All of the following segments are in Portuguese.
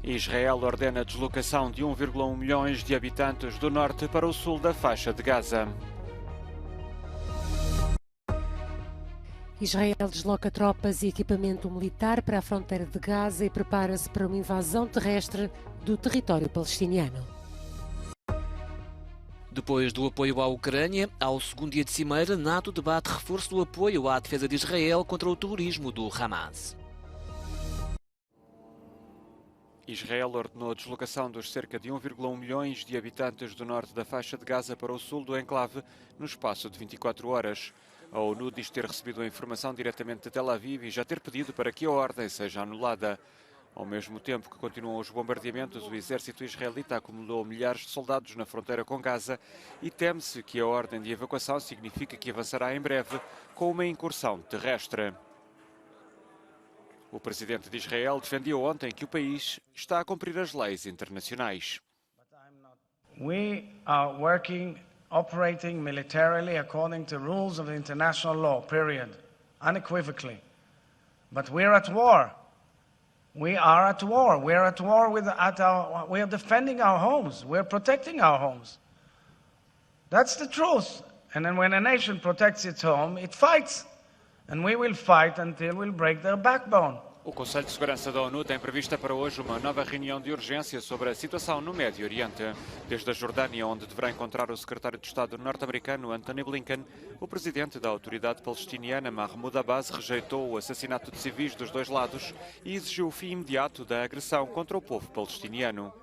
Israel ordena a deslocação de 1,1 milhões de habitantes do norte para o sul da faixa de Gaza. Israel desloca tropas e equipamento militar para a fronteira de Gaza e prepara-se para uma invasão terrestre do território palestiniano. Depois do apoio à Ucrânia, ao segundo dia de cimeira, NATO debate reforço do apoio à defesa de Israel contra o terrorismo do Hamas. Israel ordenou a deslocação dos cerca de 1,1 milhões de habitantes do norte da faixa de Gaza para o sul do enclave no espaço de 24 horas. A ONU diz ter recebido a informação diretamente de Tel Aviv e já ter pedido para que a ordem seja anulada. Ao mesmo tempo que continuam os bombardeamentos, o exército israelita acumulou milhares de soldados na fronteira com Gaza e teme-se que a ordem de evacuação signifique que avançará em breve com uma incursão terrestre. O presidente de Israel defendeu ontem que o país está a cumprir as leis internacionais. We are operating militarily according to rules of international law, period, unequivocally. But we're at war. We are at war. We're at war we are defending our homes. We're protecting our homes. That's the truth. And then when a nation protects its home, it fights. And we will fight until we break their backbone. O Conselho de Segurança da ONU tem prevista para hoje uma nova reunião de urgência sobre a situação no Médio Oriente. Desde a Jordânia, onde deverá encontrar o secretário de Estado norte-americano Antony Blinken, o presidente da autoridade palestiniana Mahmoud Abbas rejeitou o assassinato de civis dos dois lados e exigiu o fim imediato da agressão contra o povo palestiniano.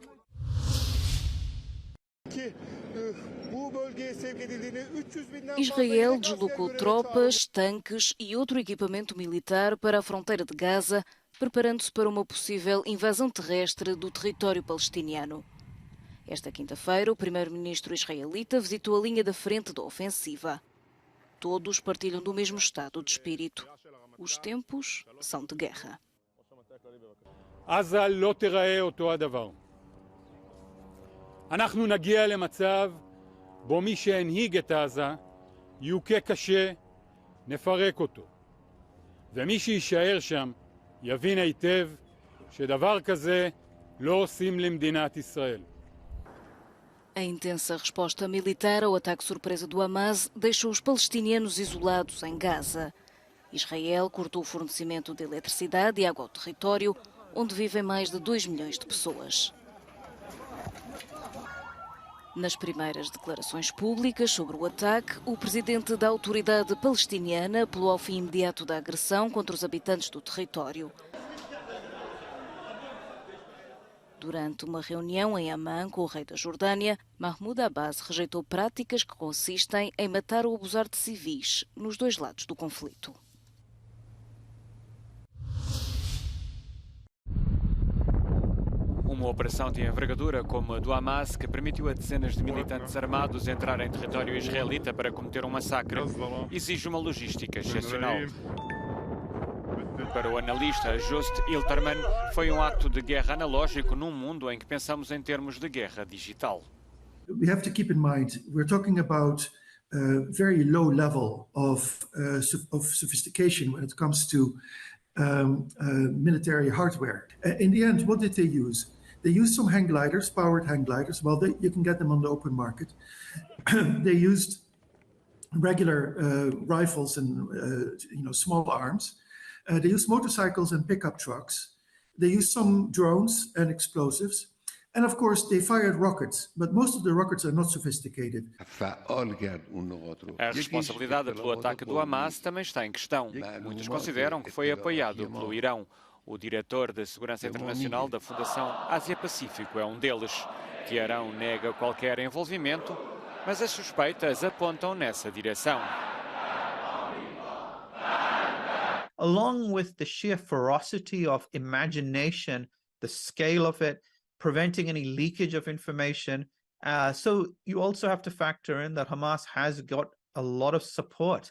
Israel deslocou tropas, tanques e outro equipamento militar para a fronteira de Gaza, preparando-se para uma possível invasão terrestre do território palestiniano. Esta quinta-feira, o primeiro-ministro israelita visitou a linha da frente da ofensiva. Todos partilham do mesmo estado de espírito. Os tempos são de guerra. עזה לא תיראה אותו הדבר. אנחנו נגיע למצב בו מי שהנהיג את עזה יוכה קשה, נפרק אותו. ומי שיישאר שם יבין היטב שדבר כזה לא עושים למדינת ישראל. A intensa resposta militar ao ataque surpresa do Hamas deixou os palestinianos isolados em Gaza. Israel cortou o fornecimento de eletricidade e água ao território, onde vivem mais de 2 milhões de pessoas. Nas primeiras declarações públicas sobre o ataque, o presidente da autoridade palestiniana apelou ao fim imediato da agressão contra os habitantes do território. Durante uma reunião em Amman com o rei da Jordânia, Mahmoud Abbas rejeitou práticas que consistem em matar ou abusar de civis nos dois lados do conflito. Uma operação de envergadura como a do Hamas, que permitiu a dezenas de militantes armados entrar em território israelita para cometer um massacre, exige uma logística excepcional. Para o analista Just Ilterman, foi um ato de guerra analógico num mundo em que pensamos em termos de guerra digital. We have to keep in mind, we're talking about a very low level of sophistication when it comes to military hardware. In the end, what did they use? They used some hang gliders, powered hang gliders. Well, you can get them on the open market. They used regular rifles and small arms. They used motorcycles and pickup trucks. They used some drones and explosives. And of course, they fired rockets, but most of the rockets are not sophisticated. A responsabilidade pelo ataque do Hamas também está em questão. Muitos consideram que foi apoiado pelo Irão. O diretor de Segurança Internacional da Fundação Ásia-Pacífico é um deles. Teherão nega qualquer envolvimento, mas as suspeitas apontam nessa direção. Along with the sheer ferocity of imagination, the scale of it, preventing any leakage of information. So you also have to factor in that Hamas has got a lot of support,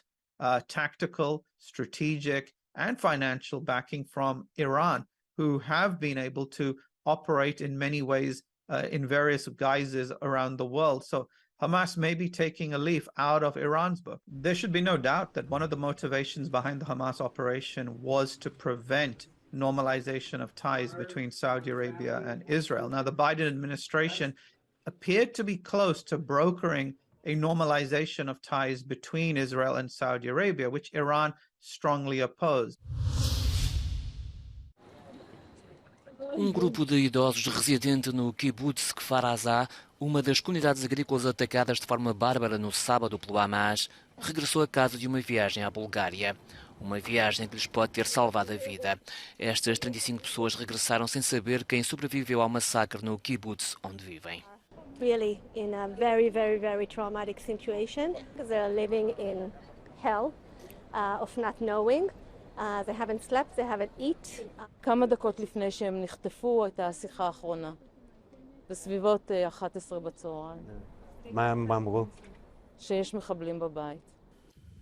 tactical, strategic, and financial backing from Iran, who have been able to operate in many ways in various guises around the world. So Hamas may be taking a leaf out of Iran's book. There should be no doubt that one of the motivations behind the Hamas operation was to prevent normalization of ties between Saudi Arabia and Israel. Now, the Biden administration appeared to be close to brokering a normalization of ties between Israel and Saudi Arabia, which Iran strongly opposed. Grupo de idosos residente no kibbutz Kfar Aza, uma das comunidades agrícolas atacadas de forma bárbara no sábado pelo Hamas, regressou a casa de uma viagem à Bulgária. Uma viagem que lhes pode ter salvado a vida. Estas 35 pessoas regressaram sem saber quem sobreviveu ao massacre no kibbutz onde vivem. Really in a very, very, very traumatic situation because they're living in hell of not knowing. They haven't slept, they haven't eaten. כמה דקות לפני שהם נחטפו הייתה השיחה האחרונה. בסביבות 11 בצהריים. מה הם אמרו? שיש מחבלים בבית.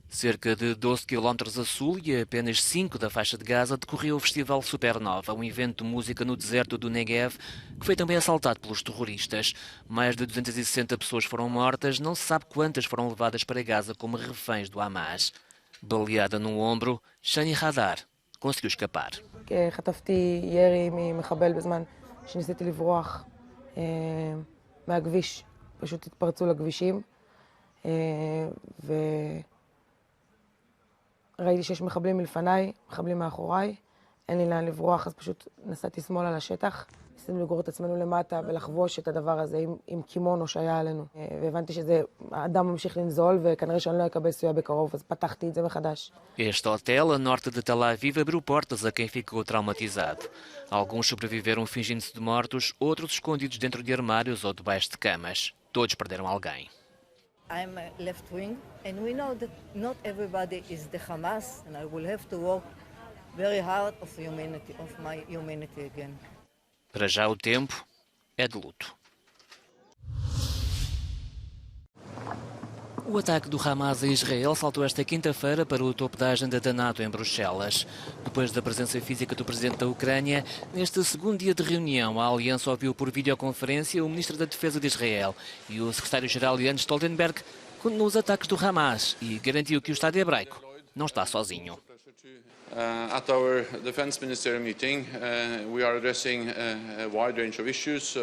Cerca de 12 km a sul e a apenas 5 da faixa de Gaza decorreu o Festival Supernova, um evento de música no deserto do Negev, que foi também assaltado pelos terroristas. Mais de 260 pessoas foram mortas, não se sabe quantas foram levadas para Gaza como reféns do Hamas. Baleada no ombro, Shani Hadar conseguiu escapar. חטפתי ירי ממחבל בזמן שניסיתי לברוח מהכביש. פשוט התפרצו לכבישים וראיתי שיש מחבלים מלפניי, מחבלים מאחוריי. אין לי לאן לברוח, אז פשוט נסעתי שמאלה לשטח. ניסינו לגרור את עצמנו למטה ולחבוש את הדבר הזה עם קימונו שהיה עלינו. והבנתי שזה, האדם ממשיך לנזול וכנראה שאני לא אקבל סיוע בקרוב, אז פתחתי את זה מחדש. Este hotel, a norte de Tel Aviv, abriu portas a quem ficou traumatizado. Alguns sobreviveram fingindo-se de mortos, outros escondidos dentro de armários ou debaixo de camas. Todos perderam alguém. I'm left wing, and we know that not everybody is the Hamas, and I will have to work very hard of my humanity again. Para já o tempo é de luto. O ataque do Hamas a Israel saltou esta quinta-feira para o topo da agenda da NATO em Bruxelas. Depois da presença física do presidente da Ucrânia, neste segundo dia de reunião, a aliança ouviu por videoconferência o ministro da Defesa de Israel e o secretário-geral Jens Stoltenberg condenou os ataques do Hamas e garantiu que o Estado hebraico não está sozinho. At our defense ministerial meeting, we are addressing a wide range of issues,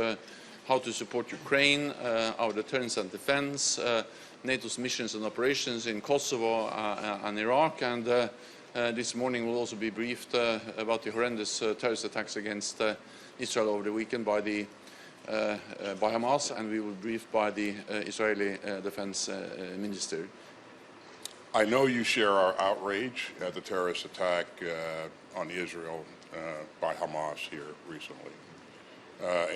how to support Ukraine, our deterrence and defense, NATO's missions and operations in Kosovo and Iraq, and this morning we'll also be briefed about the horrendous terrorist attacks against Israel over the weekend by Hamas, and we will be briefed by the Israeli defense minister. I know you share our outrage at the terrorist attack on Israel by Hamas here recently,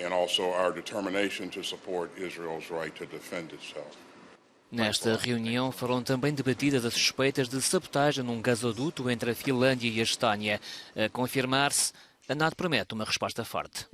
and also our determination to support Israel's right to defend itself. Nesta reunião foram também debatidas as suspeitas de sabotagem num gasoduto entre a Finlândia e a Estónia. A confirmar-se, a NATO promete uma resposta forte.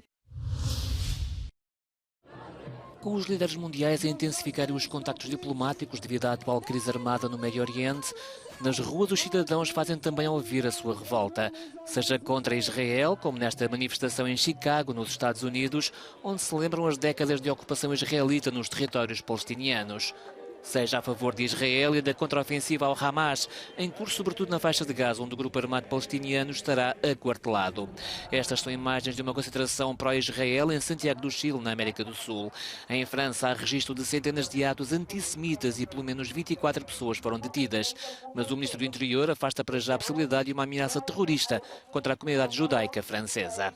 Com os líderes mundiais a intensificarem os contactos diplomáticos devido à atual crise armada no Médio Oriente, nas ruas os cidadãos fazem também ouvir a sua revolta, seja contra Israel, como nesta manifestação em Chicago, nos Estados Unidos, onde se lembram as décadas de ocupação israelita nos territórios palestinianos, seja a favor de Israel e da contraofensiva ao Hamas, em curso sobretudo na faixa de Gaza, onde o grupo armado palestiniano estará aquartelado. Estas são imagens de uma concentração pró-Israel em Santiago do Chile, na América do Sul. Em França há registro de centenas de atos antissemitas e pelo menos 24 pessoas foram detidas. Mas o ministro do Interior afasta para já a possibilidade de uma ameaça terrorista contra a comunidade judaica francesa.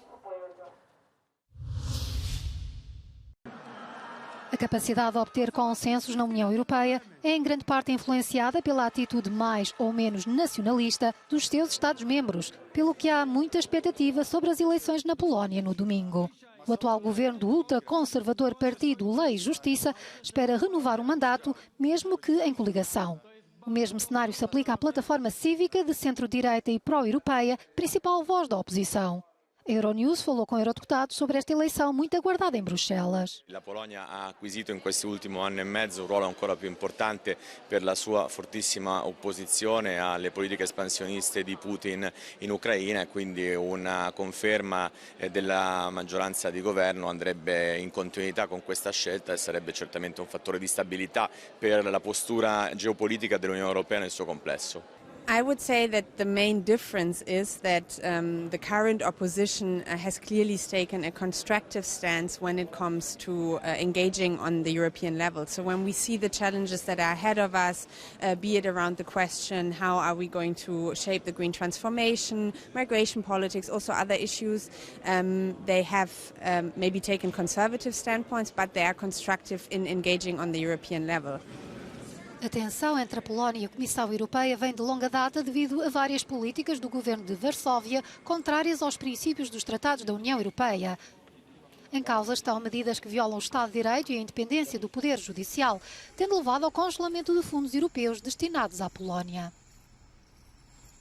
A capacidade de obter consensos na União Europeia é em grande parte influenciada pela atitude mais ou menos nacionalista dos seus Estados-membros, pelo que há muita expectativa sobre as eleições na Polónia no domingo. O atual governo do ultraconservador partido Lei e Justiça espera renovar o mandato, mesmo que em coligação. O mesmo cenário se aplica à plataforma cívica de centro-direita e pró-europeia, principal voz da oposição. A Euronews falou com eurodeputados sobre esta eleição muito aguardada em Bruxelas. La Polonia ha acquisito in questo ultimo anno e mezzo un ruolo ancora più importante per la sua fortissima opposizione alle politiche espansioniste di Putin in Ucraina e quindi una conferma della maggioranza di governo andrebbe in continuità con questa scelta e sarebbe certamente un fattore di stabilità per la postura geopolitica dell'Unione Europea nel suo complesso. I would say that the main difference is that the current opposition has clearly taken a constructive stance when it comes to engaging on the European level. So when we see the challenges that are ahead of us, be it around the question, how are we going to shape the green transformation, migration politics, also other issues, they have maybe taken conservative standpoints, but they are constructive in engaging on the European level. A tensão entre a Polónia e a Comissão Europeia vem de longa data devido a várias políticas do governo de Varsóvia contrárias aos princípios dos tratados da União Europeia. Em causa estão medidas que violam o Estado de Direito e a independência do Poder Judicial, tendo levado ao congelamento de fundos europeus destinados à Polónia.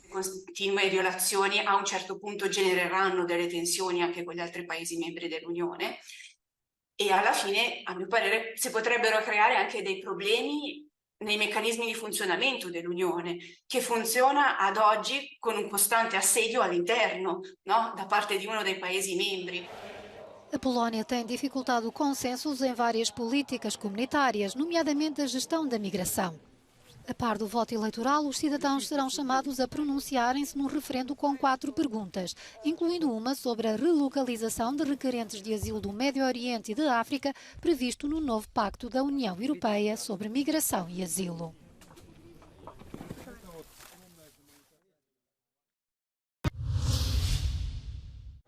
Continue violazioni a un certo punto genereranno delle tensioni anche con gli altri Paesi membri dell'Unione e alla fine, a mio parere, si potrebbero creare anche dei problemi nei meccanismi di funzionamento dell'Unione, che funziona ad oggi con un costante assedio all'interno, no? Da parte di uno dei Paesi membri. A Polónia tem dificultado consensos em várias políticas comunitárias, nomeadamente a gestão da migração. A par do voto eleitoral, os cidadãos serão chamados a pronunciarem-se num referendo com 4 perguntas, incluindo uma sobre a relocalização de requerentes de asilo do Médio Oriente e da África, previsto no novo Pacto da União Europeia sobre Migração e Asilo.